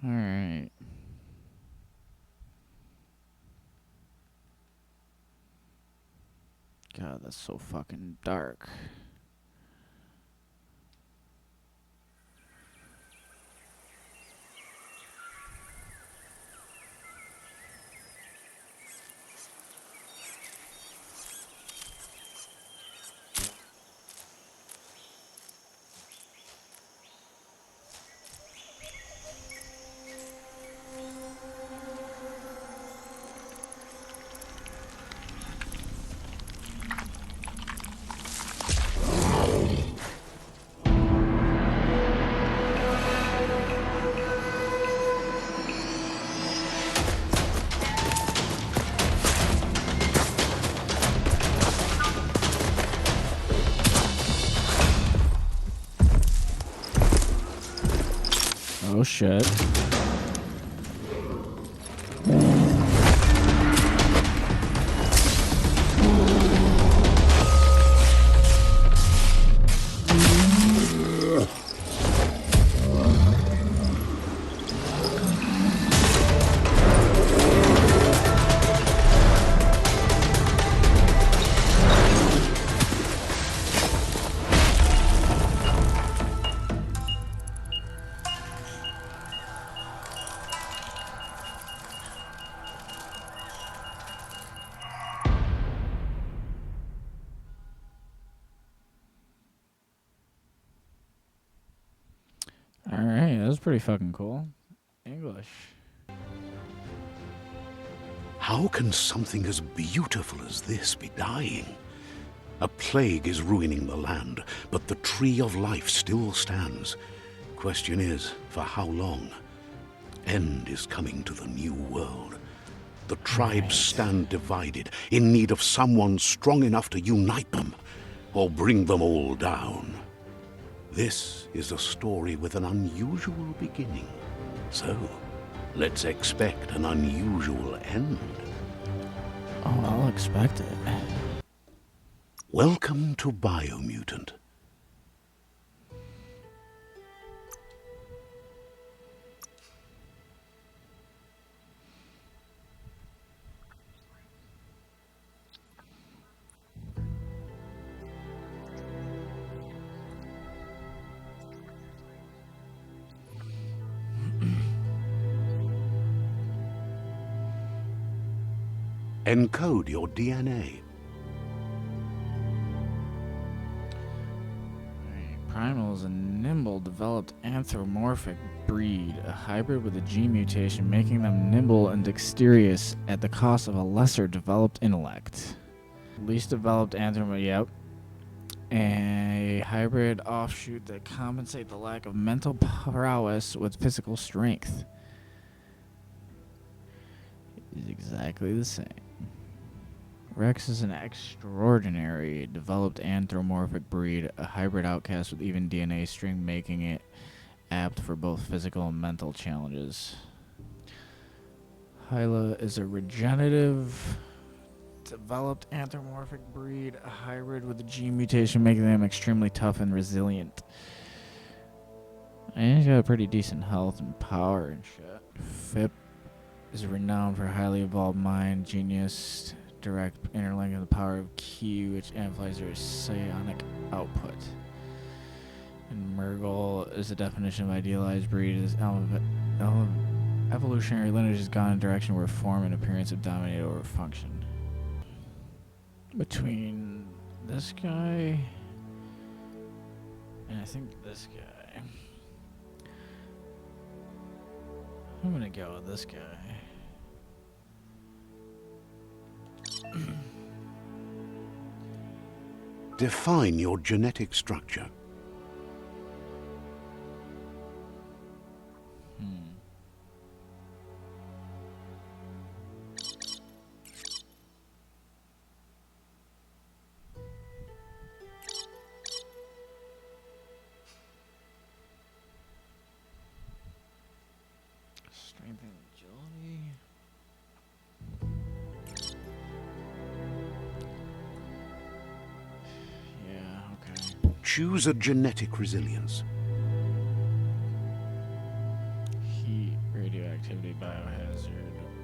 Alright. God, that's so fucking dark. Oh shit. Alright, that was pretty fucking cool. English. How can something as beautiful as this be dying? A plague is ruining the land, but the tree of life still stands. Question is, for how long? End is coming to the new world. The tribes stand divided, in need of someone strong enough to unite them, or bring them all down. This is a story with an unusual beginning. So, let's expect an unusual end. Oh, I'll expect it. Welcome to Biomutant. Encode your DNA. Primal is a nimble, developed anthropomorphic breed, a hybrid with a gene mutation, making them nimble and dexterous at the cost of a lesser developed intellect. Least developed yep. A hybrid offshoot that compensate the lack of mental prowess with physical strength. Is exactly the same. Rex is an extraordinary developed anthropomorphic breed, a hybrid outcast with even DNA string, making it apt for both physical and mental challenges. Hyla is a regenerative developed anthropomorphic breed, a hybrid with a gene mutation, making them extremely tough and resilient. And he's got a pretty decent health and power and shit. Fip is renowned for highly evolved mind, genius, direct interlink of the power of Ki, which amplifies their psionic output. And Murgle is the definition of idealized breed. His evolutionary lineage has gone in a direction where form and appearance have dominated over function. Between this guy and I think this guy, I'm gonna go with this guy. Define your genetic structure. Strength and agility. Yeah, okay. Choose a genetic resilience. Heat, Radioactivity, biohazard,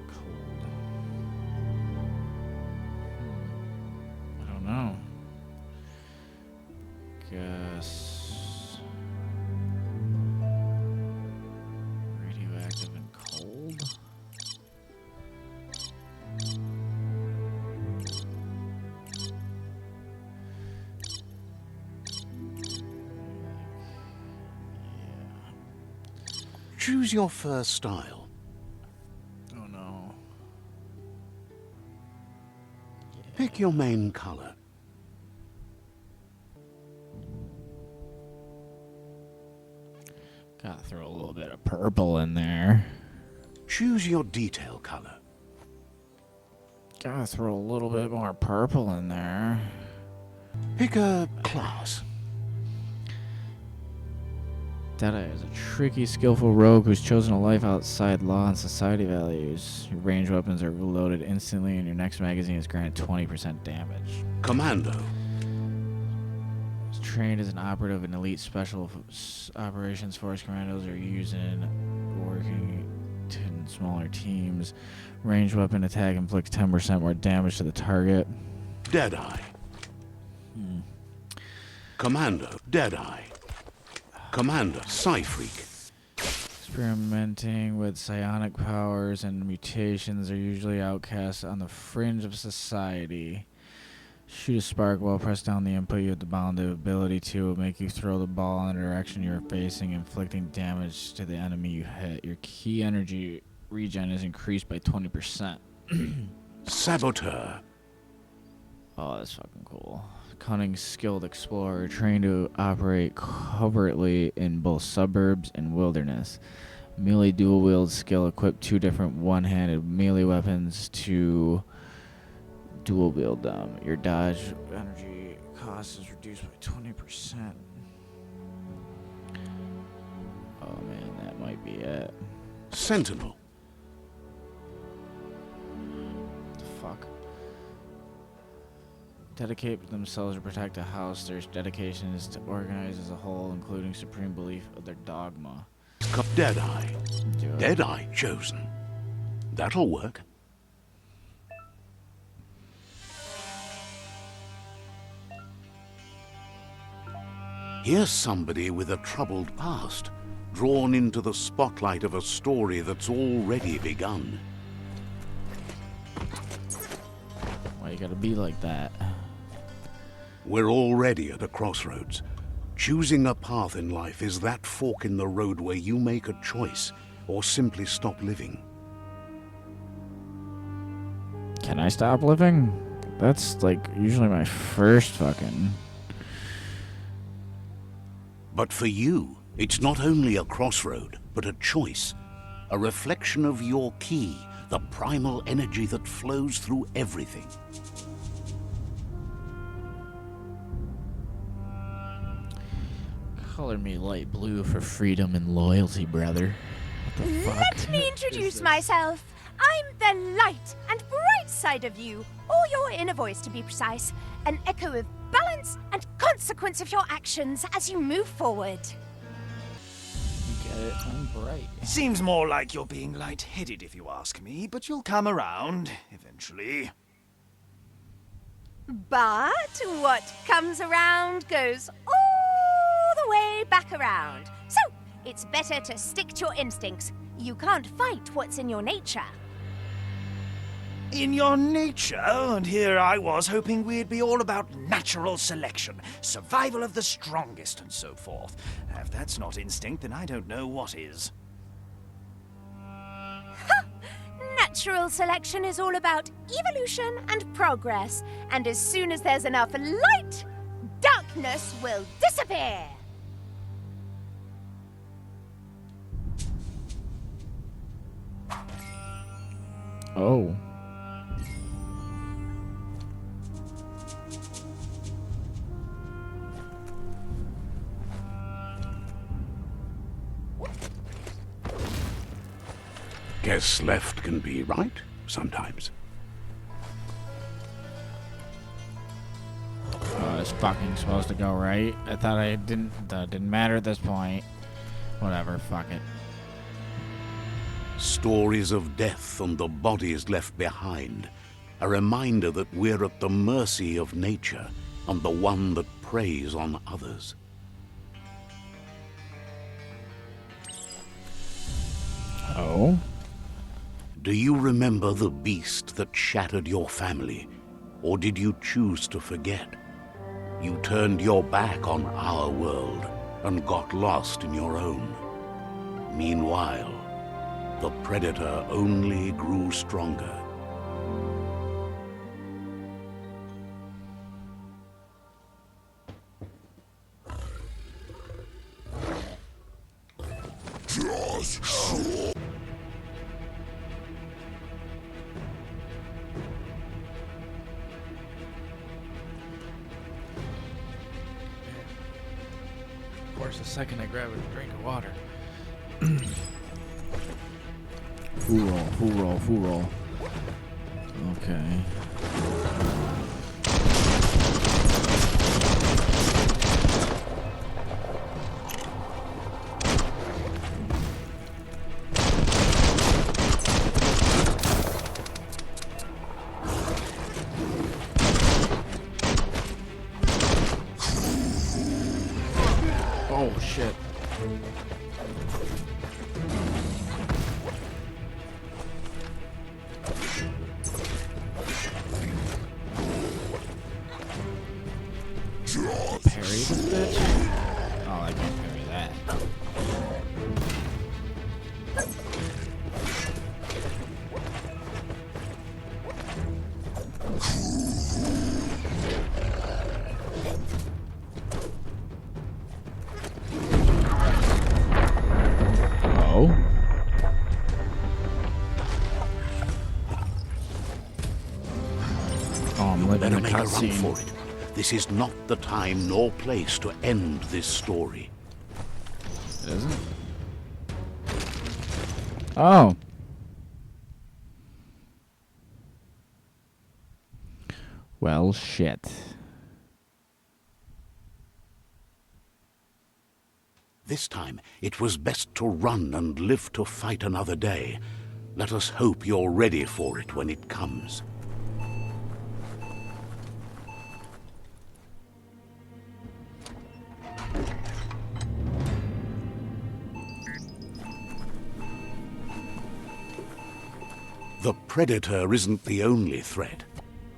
cold. I don't know. Guess radioactive and cold. Choose your first style. Oh no. Pick your main color. Gotta throw a little bit of purple in there. Choose your detail color. Gotta throw a little bit more purple in there. Pick a class. Deadeye is a tricky, skillful rogue who's chosen a life outside law and society values. Your ranged weapons are reloaded instantly, and your next magazine is granted 20% damage. Commando. He's trained as an operative in elite special operations force. Commandos are used in working in smaller teams. Ranged weapon attack inflicts 10% more damage to the target. Deadeye. Commando. Deadeye. Commander, Psy-Freak. Experimenting with psionic powers and mutations are usually outcasts on the fringe of society. Shoot a spark while press down the input. You have the bounded ability to make you throw the ball in the direction you're facing, inflicting damage to the enemy you hit. Your key energy regen is increased by 20%. Saboteur. Oh, that's fucking cool. Cunning, skilled explorer, trained to operate covertly in both suburbs and wilderness. Melee dual wield skill, equip 2 different one-handed melee weapons to dual wield them. Your dodge energy cost is reduced by 20%. Oh man, that might be it. Sentinel. What the fuck? Dedicate themselves to protect a house. Their dedication is to organize as a whole, including supreme belief of their dogma. Deadeye. Deadeye chosen. That'll work. Here's somebody with a troubled past, drawn into the spotlight of a story that's already begun. Why you gotta be like that? We're already at a crossroads. Choosing a path in life is that fork in the road where you make a choice or simply stop living. Can I stop living? That's like usually my first fucking... But for you, it's not only a crossroad, but a choice. A reflection of your key, the primal energy that flows through everything. Color me light blue for freedom and loyalty, brother. What the fuck? Let me introduce myself. I'm the light and bright side of you, or your inner voice to be precise, an echo of balance and consequence of your actions as you move forward. You get it? I'm bright. Seems more like you're being light-headed if you ask me, but you'll come around eventually. But what comes around goes all the way back around. So, it's better to stick to your instincts. You can't fight what's in your nature. In your nature, and here I was hoping we'd be all about natural selection, survival of the strongest, and so forth. If that's not instinct, then I don't know what is. Natural selection is all about evolution and progress, and as soon as there's enough light, darkness will disappear. Oh. Guess left can be right sometimes. Oh, it's fucking supposed to go right. I thought that didn't matter at this point. Whatever, fuck it. Stories of death and the bodies left behind. A reminder that we're at the mercy of nature and the one that preys on others. Oh? Do you remember the beast that shattered your family? Or did you choose to forget? You turned your back on our world and got lost in your own. Meanwhile, the predator only grew stronger. Of course, the second I grab a drink of water. Foo roll. Okay. Oh, shit. Parry this bitch? Oh, I can't parry that. Oh? Oh, I'm living Better a make a run cutscene. for it. This is not the time nor place to end this story. It isn't? Oh. Well, shit. This time, it was best to run and live to fight another day. Let us hope you're ready for it when it comes. The predator isn't the only threat.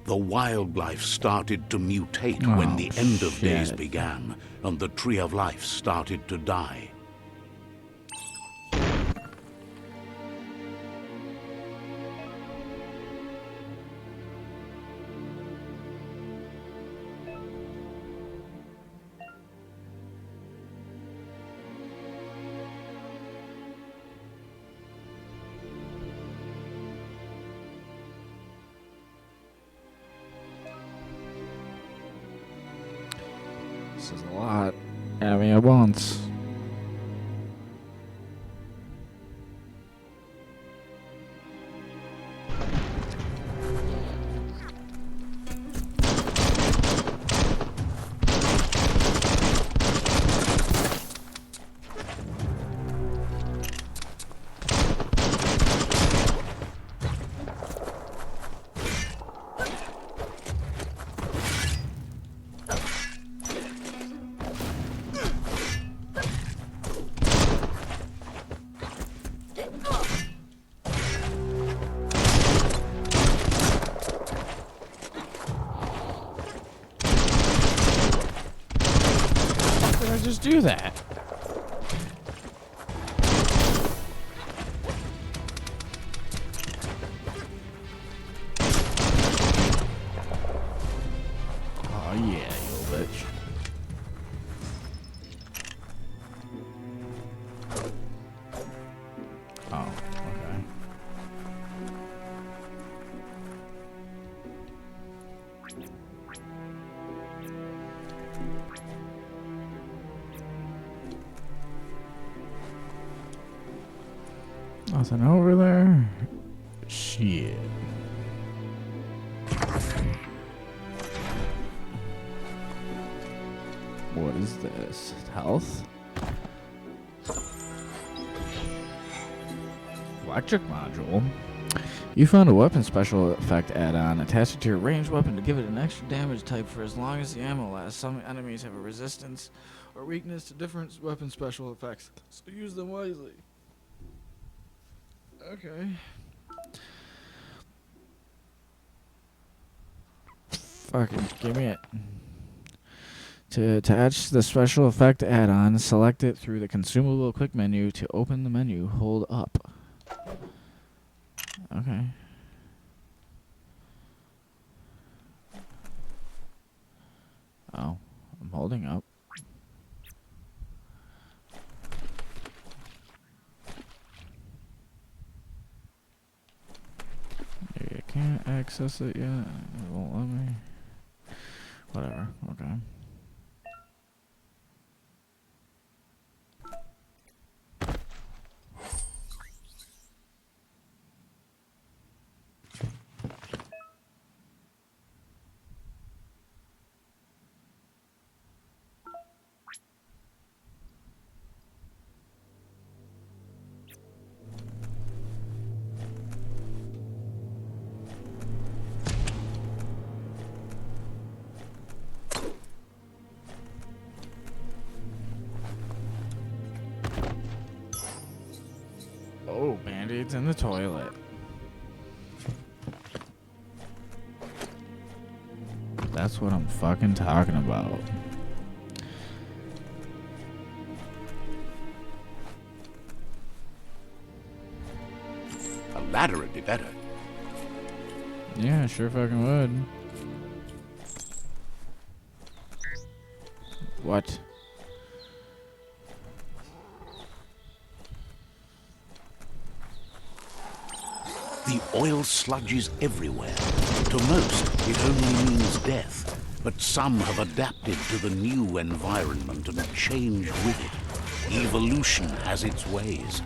The wildlife started to mutate when the end of days shit. began, and the tree of life started to die. This is a lot. I mean, at once. Did I just do that? Oh yeah, you little bitch. Oh, okay. Nothing over there? Shit. What is this? Health? electric module. You found a weapon special effect add-on. Attach it to your ranged weapon to give it an extra damage type for as long as the ammo lasts. Some enemies have a resistance or weakness to different weapon special effects, so use them wisely. Okay. Fucking give me it. To attach the special effect add-on, select it through the consumable quick menu. To open the menu, hold up. Okay. Oh, I'm holding up. You can't access it yet. It won't let me. Whatever. Okay. Oh, Band-Aids in the toilet. That's what I'm fucking talking about. A ladder would be better. Yeah, sure fucking would. What? The oil sludge is everywhere. To most, it only means death. But some have adapted to the new environment and changed with it. Evolution has its ways.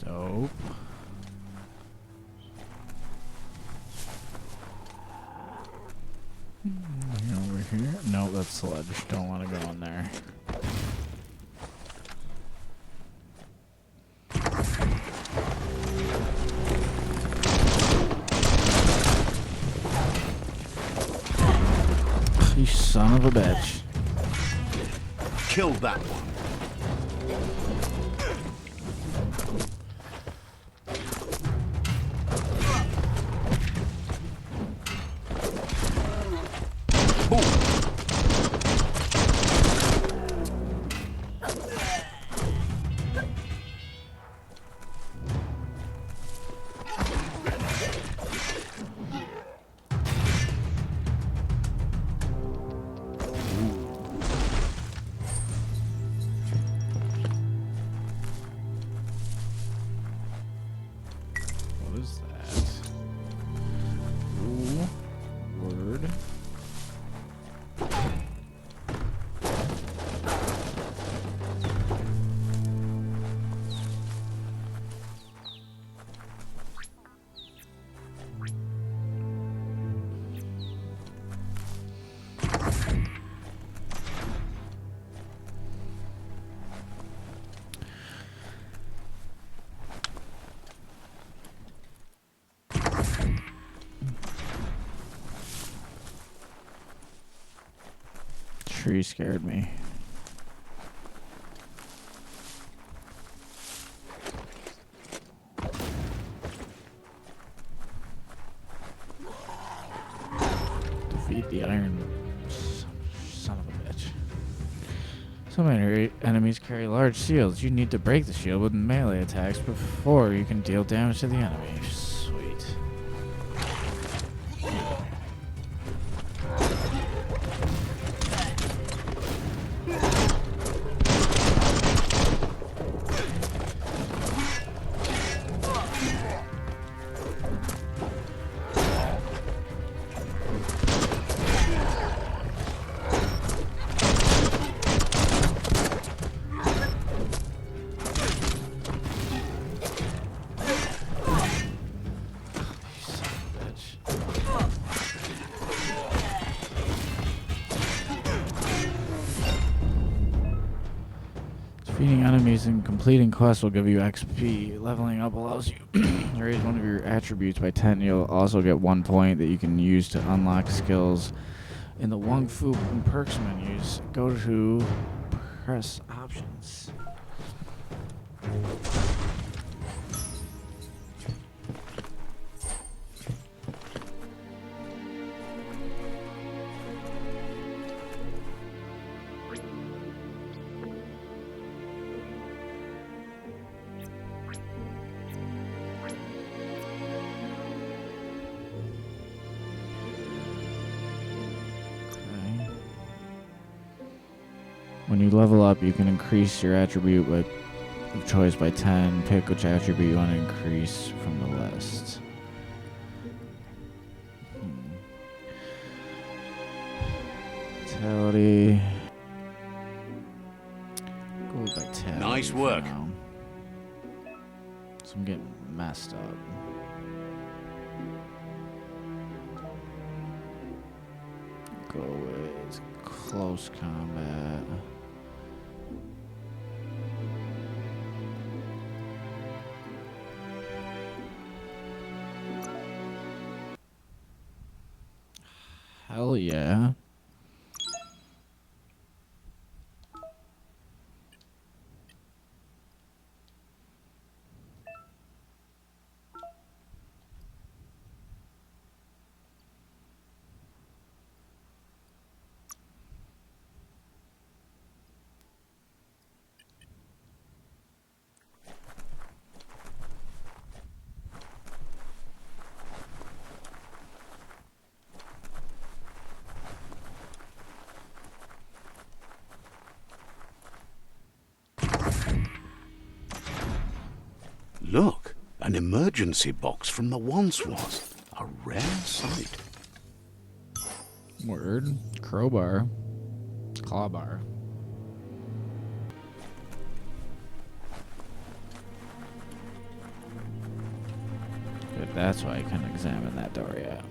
Dope. Over here? No, that's sludge. Don't want to go in there. You son of a bitch. Kill that one. What is that? Ooh. Word. Tree scared me. Defeat the iron son of a bitch. Some enemies carry large shields. You need to break the shield with melee attacks before you can deal damage to the enemy. Sweet. Defeating enemies and completing quests will give you XP. Leveling up allows you to raise one of your attributes by 10. You'll also get 1 point that you can use to unlock skills in the Wong Fu and perks menus. Go to press options. When you level up, you can increase your attribute of choice by 10. Pick which attribute you want to increase from the list. Vitality. Go with vitality. Nice for work. now. So I'm getting messed up. Go with close combat. Hell yeah. Look, an emergency box from the once was. A rare sight. Word. Crowbar. Clawbar. Good, that's why I couldn't examine that door yet.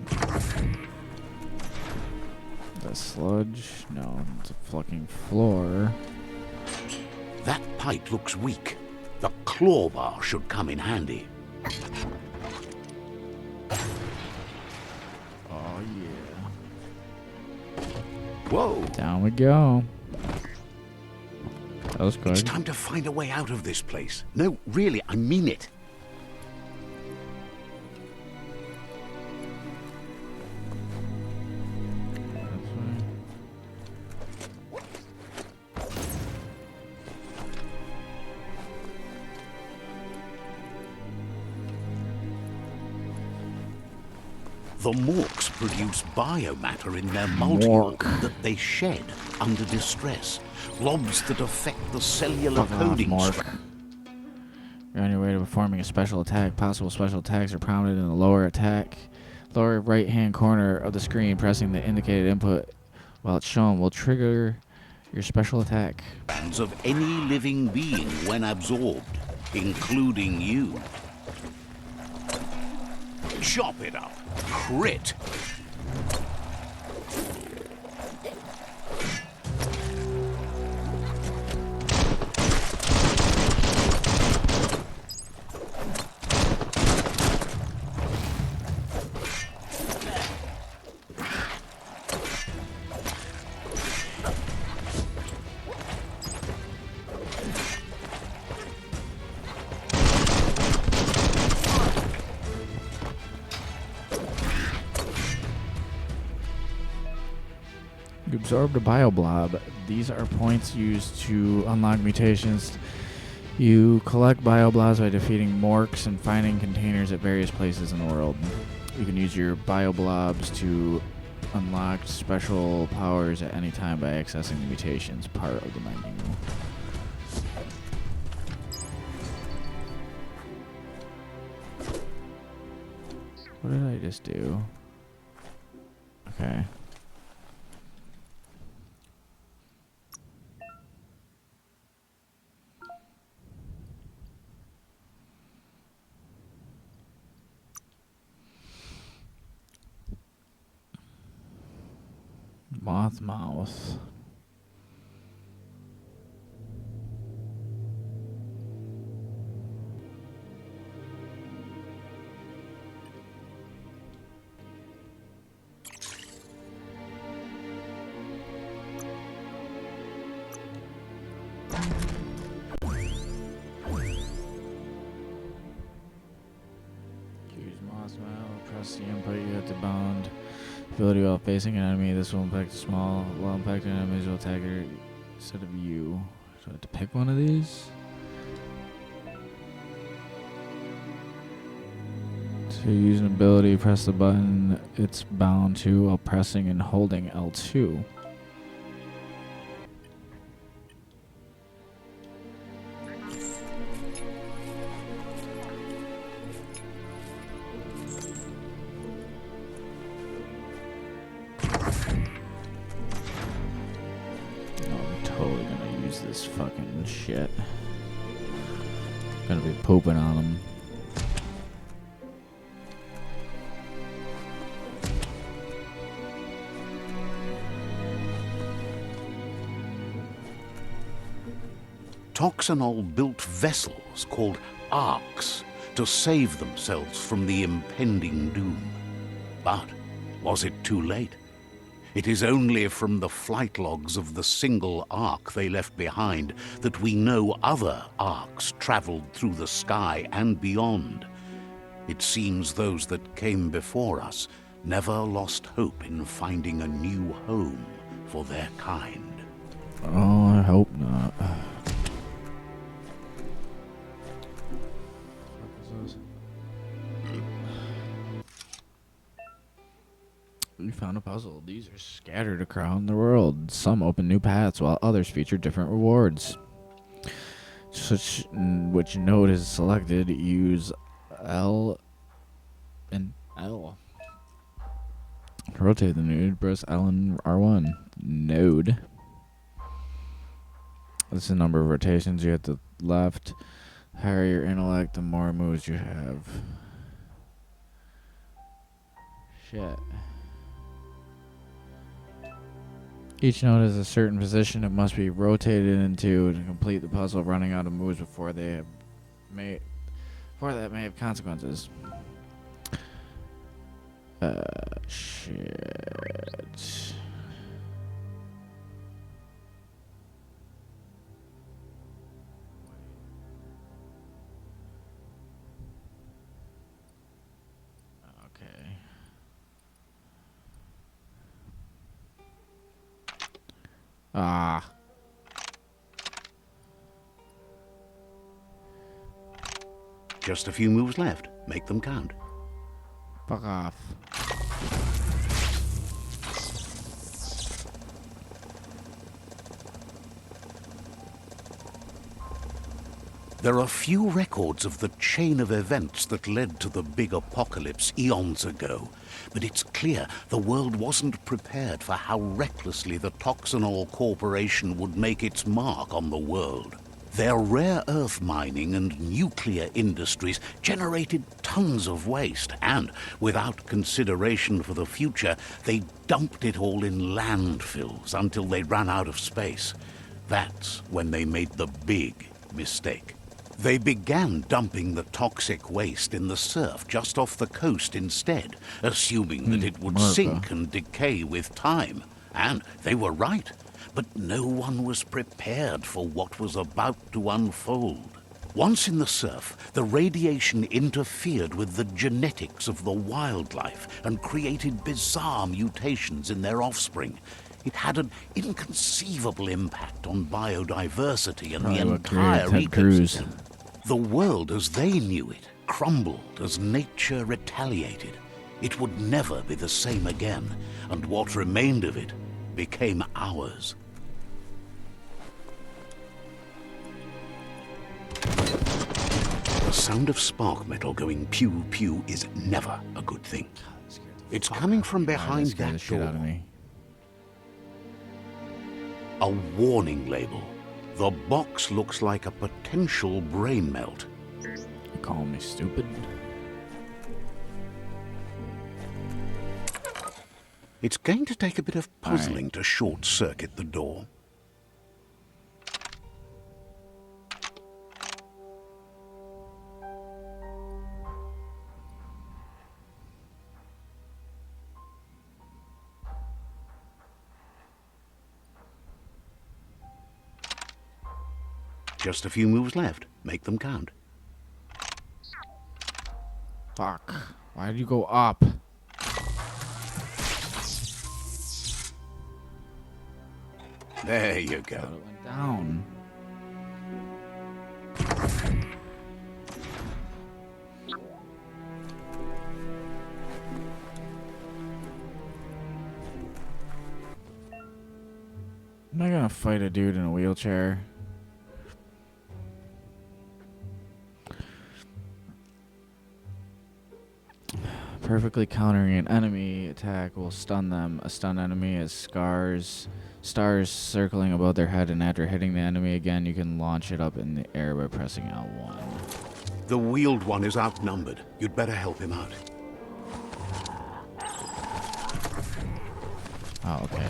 The sludge? No, it's a fucking floor. That pipe looks weak. The claw bar should come in handy. Oh yeah. Whoa! Down we go. That was It's good. time to find a way out of this place. No, really, I mean it. That's right. The morks produce biomatter in their multi-organ Mork. that they shed under distress. Blobs that affect the cellular Fuck off, coding Mark. structure. You're on your way to performing a special attack. Possible special attacks are prompted in the lower right-hand corner of the screen. Pressing the indicated input while it's shown will trigger your special attack. Of any living being when absorbed, including you. Chop it up. Crit. absorbed a bioblob. These are points used to unlock mutations. You collect bioblobs by defeating morks and finding containers at various places in the world. You can use your bioblobs to unlock special powers at any time by accessing the mutations part of the menu. What did I just do? Okay. Moth mouth. Use moth mouth. Press the input. You have to bound ability while facing an enemy. This will impact small. While impacting enemies will attack it instead of you. So I have to pick one of these. To use an ability, press the button it's bound to while pressing and holding L2. I'm totally gonna use this fucking shit. Gonna be pooping on them. Toxanol built vessels called arks to save themselves from the impending doom. But was it too late? It is only from the flight logs of the single ark they left behind that we know other arks traveled through the sky and beyond. It seems those that came before us never lost hope in finding a new home for their kind. Oh, I hope not. We found a puzzle. These are scattered around the world. Some open new paths, while others feature different rewards. Which node is selected, use L and L. Rotate the node, press L and R1. Node. This is the number of rotations you have to left. Higher your intellect, the more moves you have. Shit. Each node has a certain position it must be rotated into to complete the puzzle, running out of moves before that may have consequences. Shit. Okay. Ah. Just a few moves left. Make them count. Fuck off. There are few records of the chain of events that led to the big apocalypse eons ago, but it's clear the world wasn't prepared for how recklessly the Toxanol Corporation would make its mark on the world. Their rare earth mining and nuclear industries generated tons of waste, and without consideration for the future, they dumped it all in landfills until they ran out of space. That's when they made the big mistake. They began dumping the toxic waste in the surf just off the coast instead, assuming that it would sink and decay with time. And they were right. But no one was prepared for what was about to unfold. Once in the surf, the radiation interfered with the genetics of the wildlife and created bizarre mutations in their offspring. It had an inconceivable impact on biodiversity and Probably the what created entire Ted Cruz. ecosystem. The world as they knew it crumbled as nature retaliated. It would never be the same again, and what remained of it became ours. The sound of spark metal going pew pew is never a good thing. It's coming from behind Scared the that shit out of door. me. A warning label. The box looks like a potential brain melt. You call me stupid? It's going to take a bit of puzzling to short-circuit the door. Just a few moves left. Make them count. Fuck. Why did you go up? There you go. Thought it went down. Am I gonna fight a dude in a wheelchair? Perfectly countering an enemy attack will stun them. A stunned enemy has stars circling above their head, and after hitting the enemy again, you can launch it up in the air by pressing L1. The wheeled one is outnumbered. You'd better help him out. Oh, okay.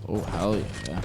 Oh, hell yeah.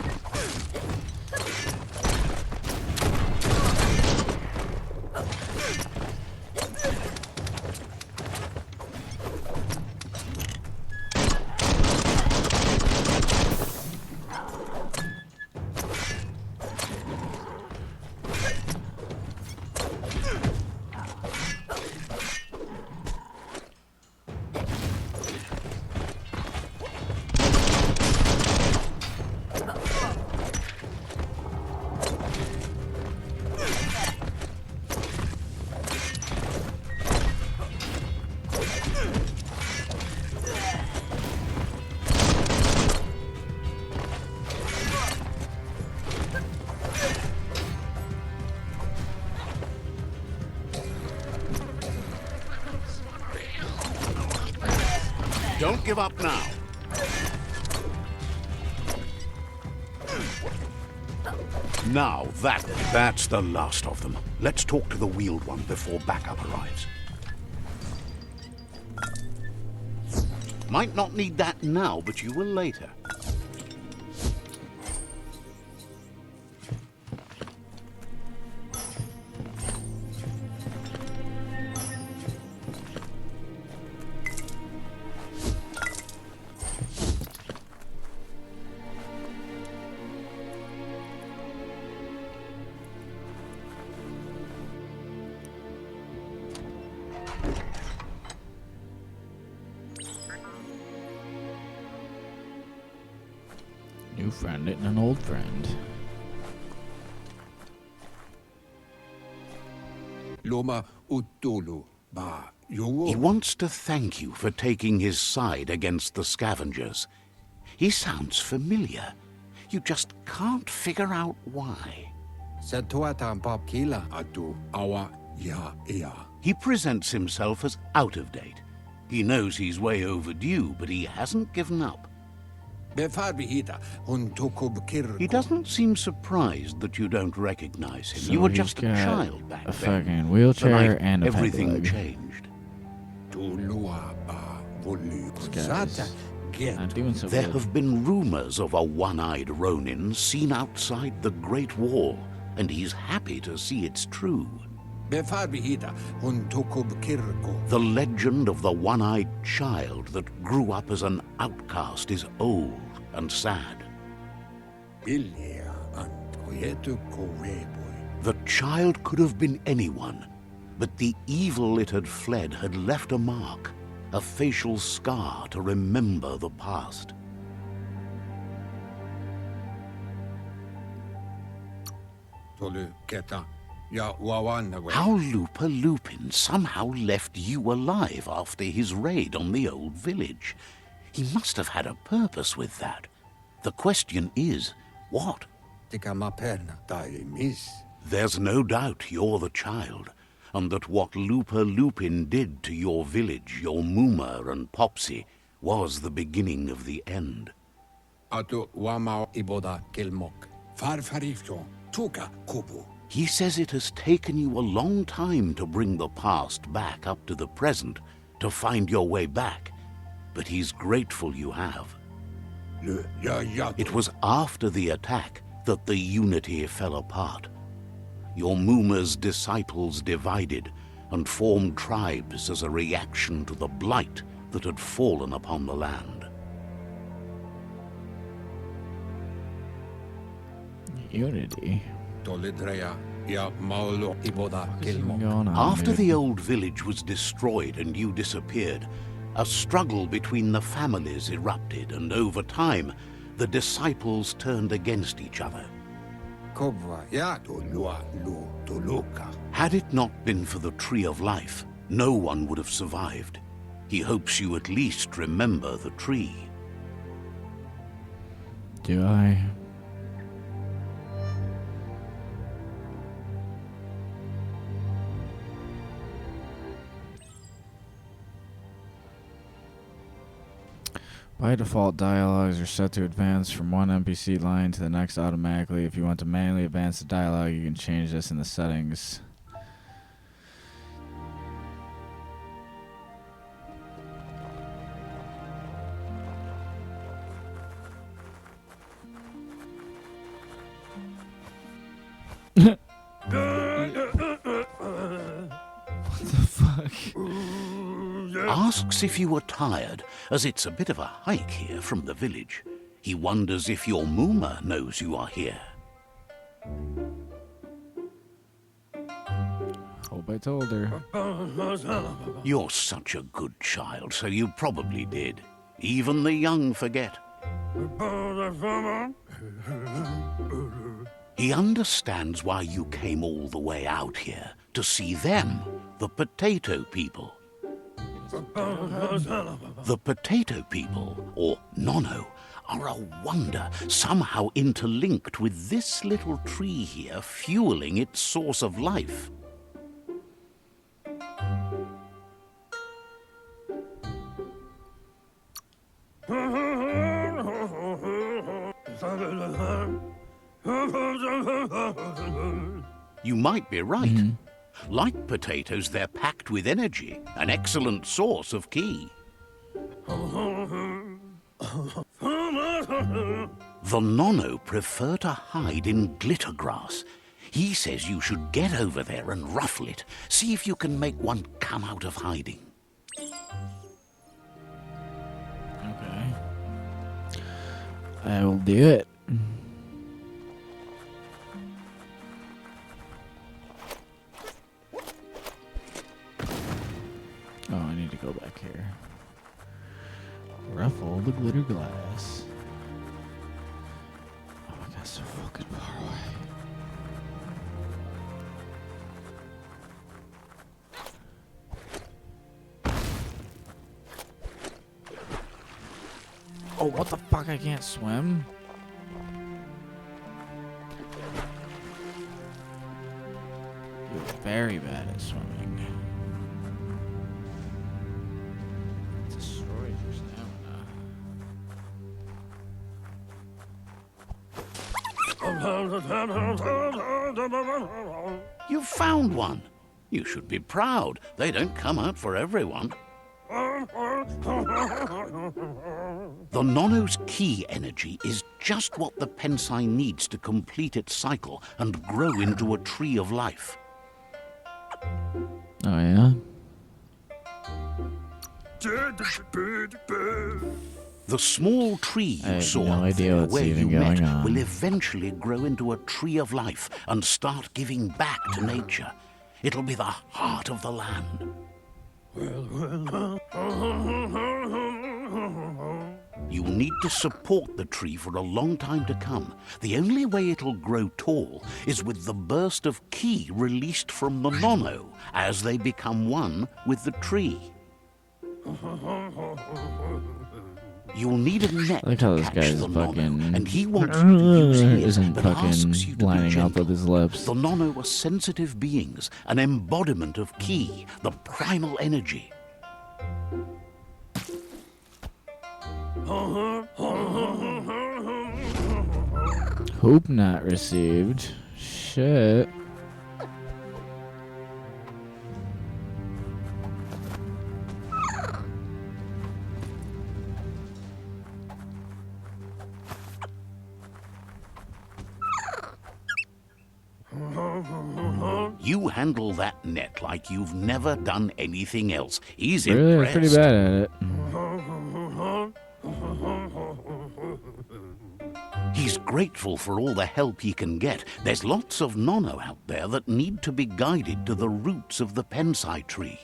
Don't give up now. Now that's the last of them. Let's talk to the wheeled one before backup arrives. Might not need that now, but you will later. New friend and an old friend. Loma Utulu ba Yowo. He wants to thank you for taking his side against the scavengers. He sounds familiar. You just can't figure out why. Sa tuatang pop kila atu awa ya ea. He presents himself as out of date. He knows he's way overdue, but he hasn't given up. Befarbihita hun tukub kir. He doesn't seem surprised that you don't recognize him. So You were he's just a got child back a then. fucking wheelchair Tonight, and a everything peg leg. changed. Tulua ba volu. guy's Sata get. Not doing so There good. have been rumors of a one-eyed Ronin seen outside the Great Wall, and he's happy to see it's true. Befarbihita hun tukub kirko. The legend of the one-eyed child that grew up as an outcast is old and sad. Ilia antoyetu koreboy. The child could have been anyone, But the evil it had fled had left a mark, a facial scar to remember the past. Tolu keta ya wawan How Lupa Lupin somehow left you alive after his raid on the old village. He must have had a purpose with that. The question is, what? tika maperna tai miss. There's no doubt you're the child, and that what Lupa Lupin did to your village, your Muma and Popsy, was the beginning of the end. Atu wamao iboda kilmok. Farfarifjo tuka kubu. He says it has taken you a long time to bring the past back up to the present, to find your way back, but he's grateful you have. Le ya. It was after the attack that the unity fell apart. Your Muma's disciples divided and formed tribes as a reaction to the blight that had fallen upon the land. Unity. Tolidreya ya maulo iboda What's even kilmok. going on, After dude? the old village was destroyed and you disappeared, a struggle between the families erupted, and over time, the disciples turned against each other. Kobwa ya tolua lu toluka. Had it not been for the Tree of Life, no one would have survived. He hopes you at least remember the tree. Do I? By default, dialogues are set to advance from one NPC line to the next automatically. If you want to manually advance the dialogue, you can change this in the settings. What the fuck? Asks if you were tired, as it's a bit of a hike here from the village. He wonders if your Muma knows you are here. Hope I told her. You're such a good child, so you probably did. Even the young forget. He understands why you came all the way out here, to see them, the potato people. The potato people, or Nono, are a wonder, somehow interlinked with this little tree here, fueling its source of life. You might be right. Like potatoes, they're packed with energy, an excellent source of ki. The Nono prefer to hide in glitter grass. He says you should get over there and ruffle it. See if you can make one come out of hiding. Okay. I will do it. Oh, I need to go back here. Ruffle the glitter glass. Oh my god, so fucking far away. Oh, what the fuck? I can't swim? You're very bad at swimming. Destroyed your stamina. You found one. You should be proud. They don't come out for everyone. The Nono's ki energy is just what the Pensai needs to complete its cycle and grow into a tree of life. Oh, yeah? The small tree I you have saw no up idea there what's where you even met going on. will eventually grow into a tree of life and start giving back to nature. It'll be the heart of the land. You'll need to support the tree for a long time to come. The only way it'll grow tall is with the burst of ki released from the nono as they become one with the tree. You'll need a net I like how to this catch guy's the nono, fucking and he wants you to use his, isn't but asks you fucking to be lining up gentle. with his lips. The nono are sensitive beings, an embodiment of ki, the primal energy. Hope not received. Shit. You handle that net like you've never done anything else. He's Really, I'm impressed. pretty bad at it. He's grateful for all the help he can get. There's lots of nono out there that need to be guided to the roots of the pensai tree.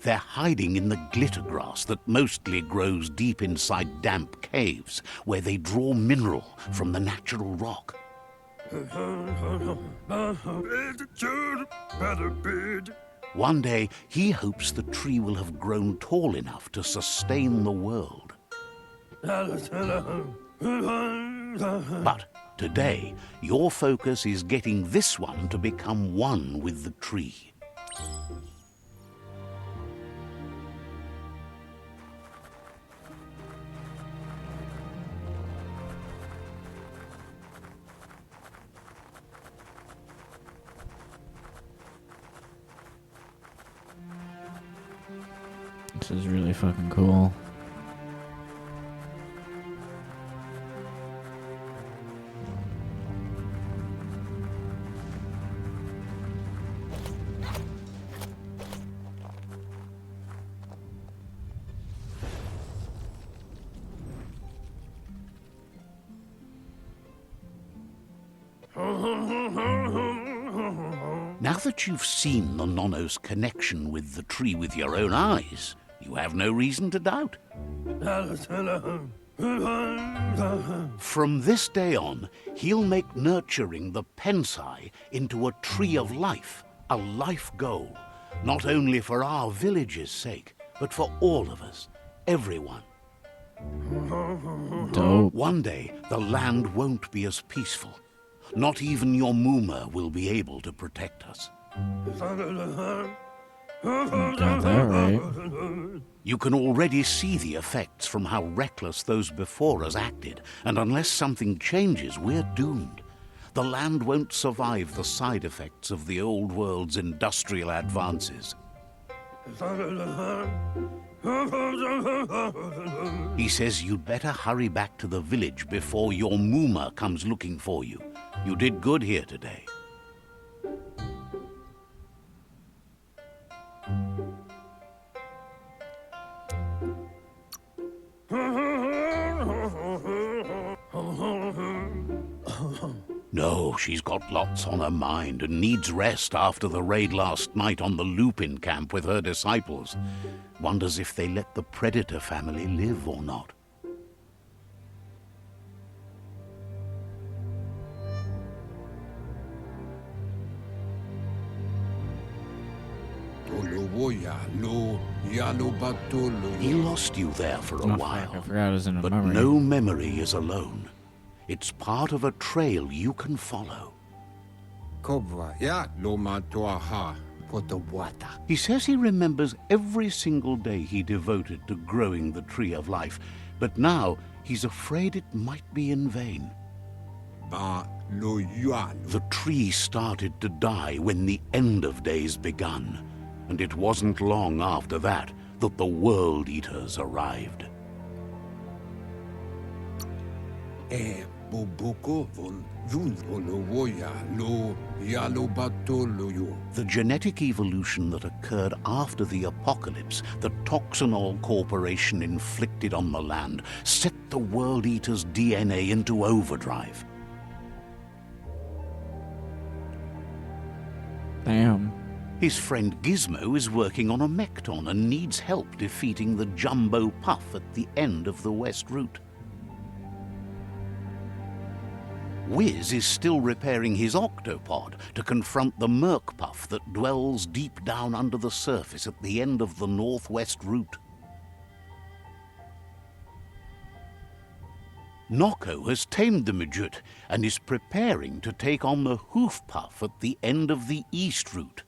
They're hiding in the glitter grass that mostly grows deep inside damp caves, where they draw mineral from the natural rock. One day, he hopes the tree will have grown tall enough to sustain the world. But today, your focus is getting this one to become one with the tree. This is really fucking cool. Now that you've seen the nono's connection with the tree with your own eyes, you have no reason to doubt. From this day on, he'll make nurturing the pensai into a tree of life, a life goal, not only for our village's sake, but for all of us, everyone. Dope. One day, the land won't be as peaceful. Not even your Muma will be able to protect us. Got that right. You can already see the effects from how reckless those before us acted, and unless something changes, we're doomed. The land won't survive the side effects of the old world's industrial advances. He says you'd better hurry back to the village before your Muma comes looking for you. You did good here today. No, she's got lots on her mind and needs rest after the raid last night on the Lupin camp with her disciples. Wonders if they let the Predator family live or not. He lost you there for a Oh, while. fuck, I forgot it was in a But memory. no memory is alone. It's part of a trail you can follow. He says he remembers every single day he devoted to growing the tree of life, but now he's afraid it might be in vain. The tree started to die when the end of days begun, and it wasn't long after that that the World Eaters arrived. Zun Olowoya lo Yalobatoloyo. The genetic evolution that occurred after the apocalypse the Toxinol Corporation inflicted on the land set the World Eater's DNA into overdrive. Damn. His friend Gizmo is working on a Mekton and needs help defeating the Jumbo Puff at the end of the West Route. Wiz is still repairing his octopod to confront the Merc Puff that dwells deep down under the surface at the end of the Northwest Route. Noko has tamed the Majut and is preparing to take on the Hoof Puff at the end of the East Route.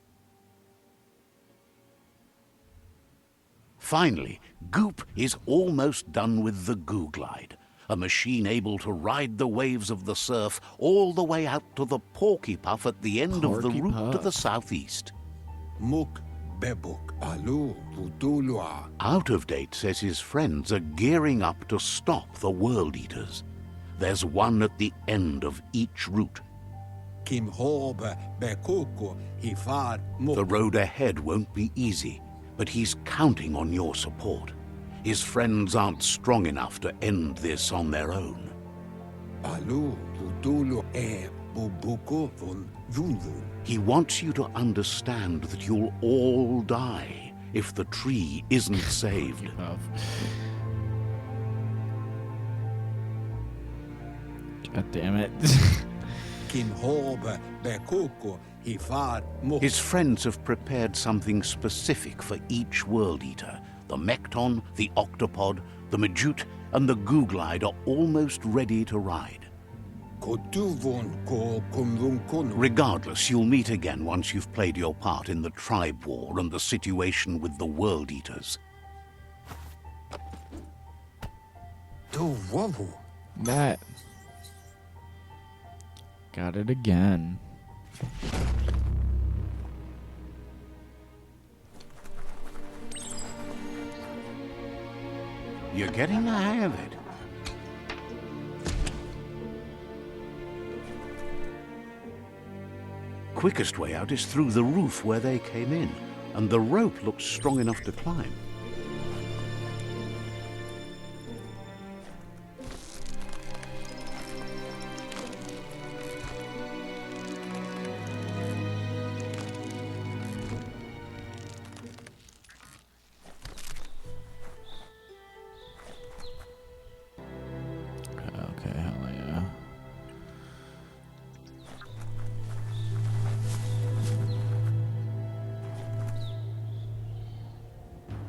Finally, Goop is almost done with the Googlide, a machine able to ride the waves of the surf all the way out to the Porky Puff at the end of the Porky route to Puff. the southeast. Muk Bebuk Alo Putulua. Out of Date says his friends are gearing up to stop the World Eaters. There's one at the end of each route. Kim Horbe Bekoko Hifar Muk. The road ahead won't be easy, but he's counting on your support. His friends aren't strong enough to end this on their own. Alo Putulu E Bubuko von Zunzun. He wants you to understand that you'll all die if the tree isn't saved. God damn it. Kim Horbe Bekoko Hifar Muk. His friends have prepared something specific for each World Eater. The Mekton, the Octopod, the Majut, and the Googlide are almost ready to ride. Kotuvon Ko Kumvun Kono. Regardless, you'll meet again once you've played your part in the tribe war and the situation with the World Eaters. Do Wabu. That. Got it again. You're getting the hang of it. Quickest way out is through the roof where they came in, and the rope looks strong enough to climb. Okay, hell yeah.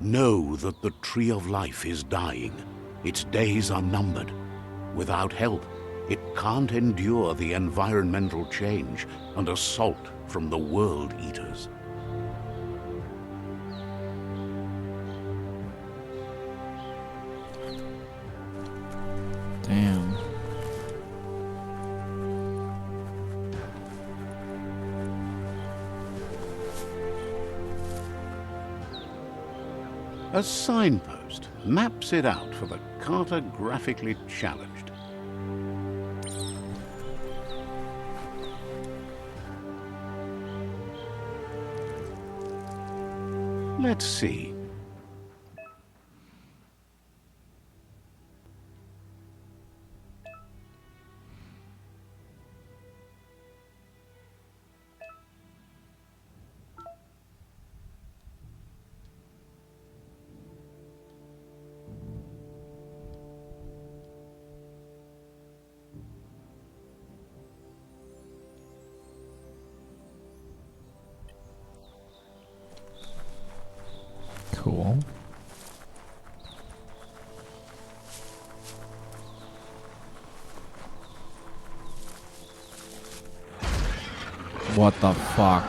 Know that the Tree of Life is dying. Its days are numbered. Without help, it can't endure the environmental change and assault from the World Eaters. Damn. A signpost maps it out for the cartographically challenged. Let's see. Cool. What the fuck?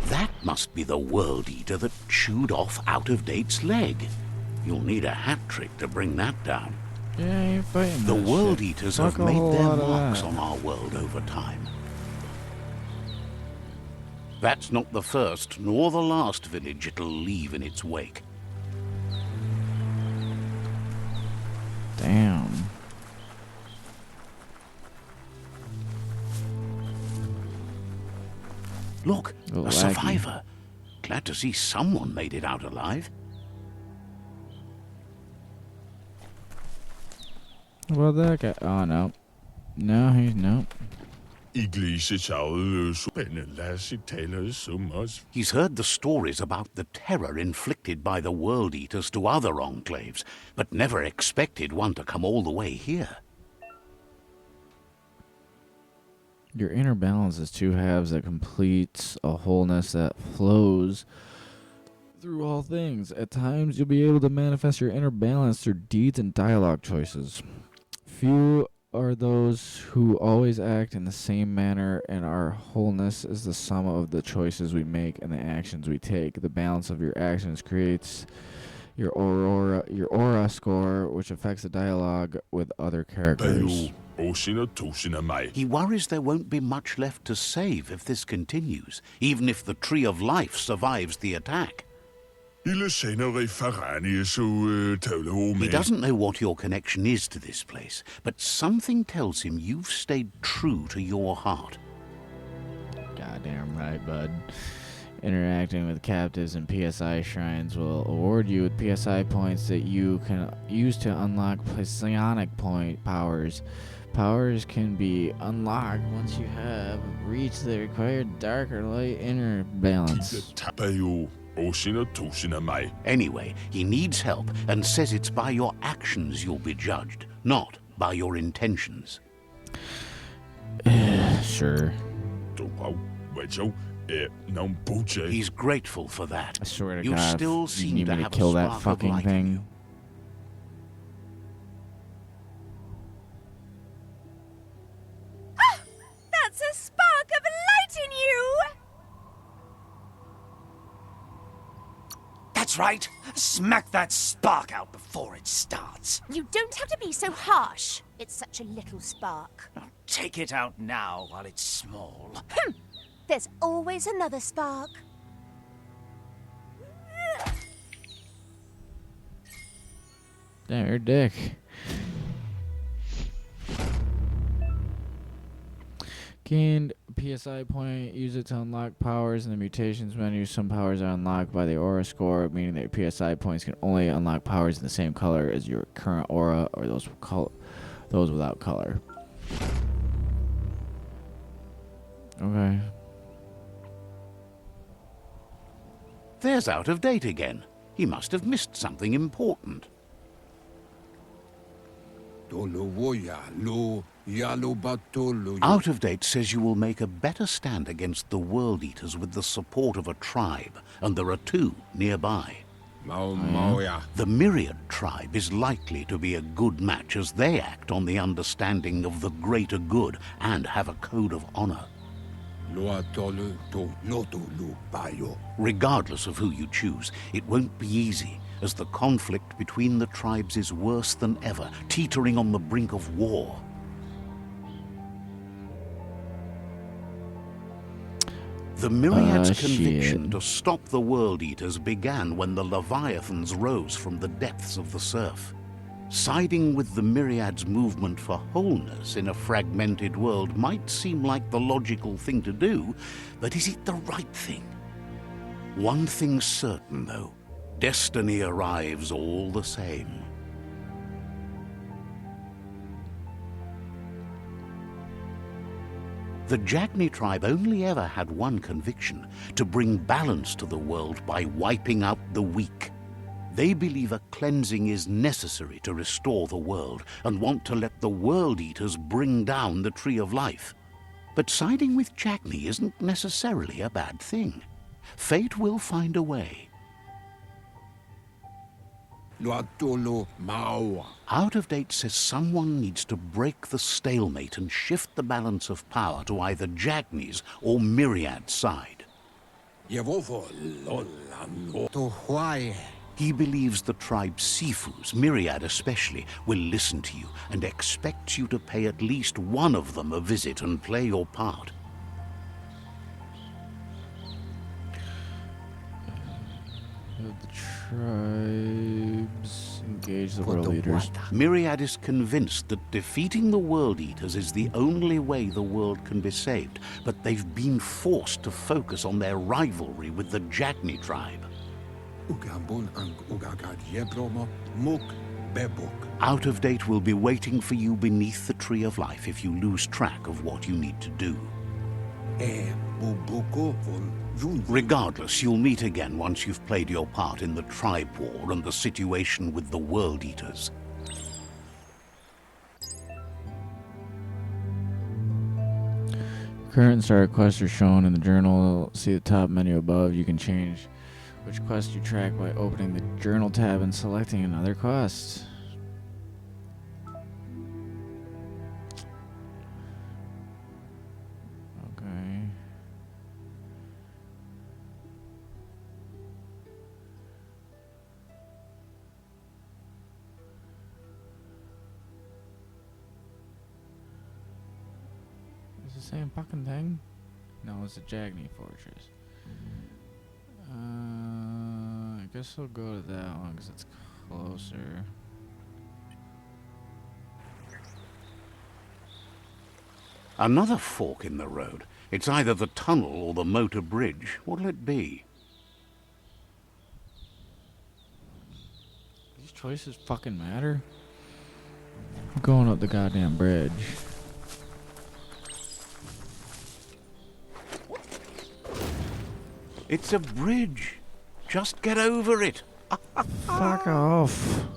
That must be the World Eater that chewed off Out of Date's leg. You'll need a hat trick to bring that down. Yeah, I ain't fighting The that World shit. Eaters Fuck have a made whole their lot of marks that. on our world over time. That's not the first nor the last village it'll leave in its wake. Damn. Look, Oh, a laggy. survivor. Glad to see someone made it out alive. Well, that guy. Oh, no. No, he's. Nope. He's heard the stories about the terror inflicted by the World Eaters to other enclaves, but never expected one to come all the way here. Your inner balance is two halves that completes a wholeness that flows through all things. At times, you'll be able to manifest your inner balance through deeds and dialogue choices. Few are those who always act in the same manner, and our wholeness is the sum of the choices we make and the actions we take. The balance of your actions creates your aura score, which affects the dialogue with other characters. He worries there won't be much left to save if this continues, even if the Tree of Life survives the attack. He doesn't know what your connection is to this place, but something tells him you've stayed true to your heart. Goddamn right, bud. Interacting with captives and PSI shrines will award you with PSI points that you can use to unlock psionic point powers. Powers can be unlocked once you have reached the required dark or light inner balance. Anyway, he needs help and says it's by your actions you'll be judged, not by your intentions. Sure. He's grateful for that. I swear to You God, still if you seem need to me to have kill a that spark of fucking light in thing. you. That's a spark of light in you! That's right. Smack that spark out before it starts. You don't have to be so harsh. It's such a little spark. Now, take it out now while it's small. There's always another spark. Damn, you're a dick. Gained PSI point, use it to unlock powers in the mutations menu. Some powers are unlocked by the aura score, meaning that your PSI points can only unlock powers in the same color as your current aura or those without color. Okay. There's out of date again. He must have missed something important. Out of date says you will make a better stand against the World Eaters with the support of a tribe, and there are two nearby. The Myriad tribe is likely to be a good match as they act on the understanding of the greater good and have a code of honor. Regardless of who you choose, it won't be easy, as the conflict between the tribes is worse than ever, teetering on the brink of war. The Myriad's conviction to stop the World Eaters began when the Leviathans rose from the depths of the surf. Siding with the Myriad's movement for wholeness in a fragmented world might seem like the logical thing to do, but is it the right thing? One thing's certain, though. Destiny arrives all the same. The Jagni tribe only ever had one conviction: to bring balance to the world by wiping out the weak. They believe a cleansing is necessary to restore the world and want to let the World Eaters bring down the Tree of Life. But siding with Jagni isn't necessarily a bad thing. Fate will find a way. Out of date says someone needs to break the stalemate and shift the balance of power to either Jagni's or Myriad's side. He believes the tribe's Sifus, Myriad especially, will listen to you and expects you to pay at least one of them a visit and play your part. The tribes engage the world Koto leaders. Wata. Myriad is convinced that defeating the World Eaters is the only way the world can be saved, but they've been forced to focus on their rivalry with the Jagni tribe. Ugambon ang ugagad yebromo muk bebok. Out of Date will be waiting for you beneath the Tree of Life if you lose track of what you need to do. Bubuko von Yun. Regardless, you'll meet again once you've played your part in the tribe war and the situation with the World Eaters. Current and started quests are shown in the journal. See the top menu above. You can change which quest you track by opening the journal tab and selecting another quest. Okay. It's the same fucking thing? No, it's the Jagni Fortress. I guess I'll go to that one because it's closer. Another fork in the road. It's either the tunnel or the motor bridge. What'll it be? These choices fucking matter? I'm going up the goddamn bridge. It's a bridge. Just get over it. Fuck off.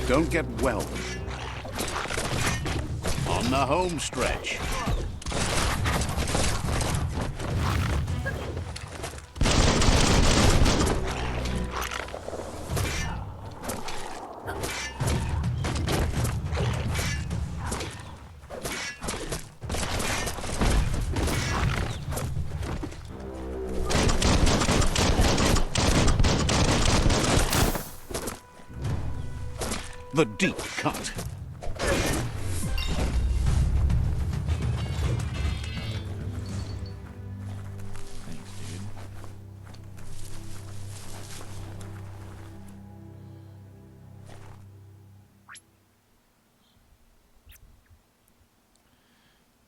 Don't get whelmed. On the home stretch. The deep cut. Thanks, dude.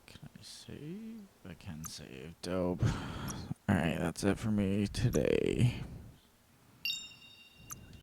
Can I save? I can save. Dope. Alright, that's it for me today.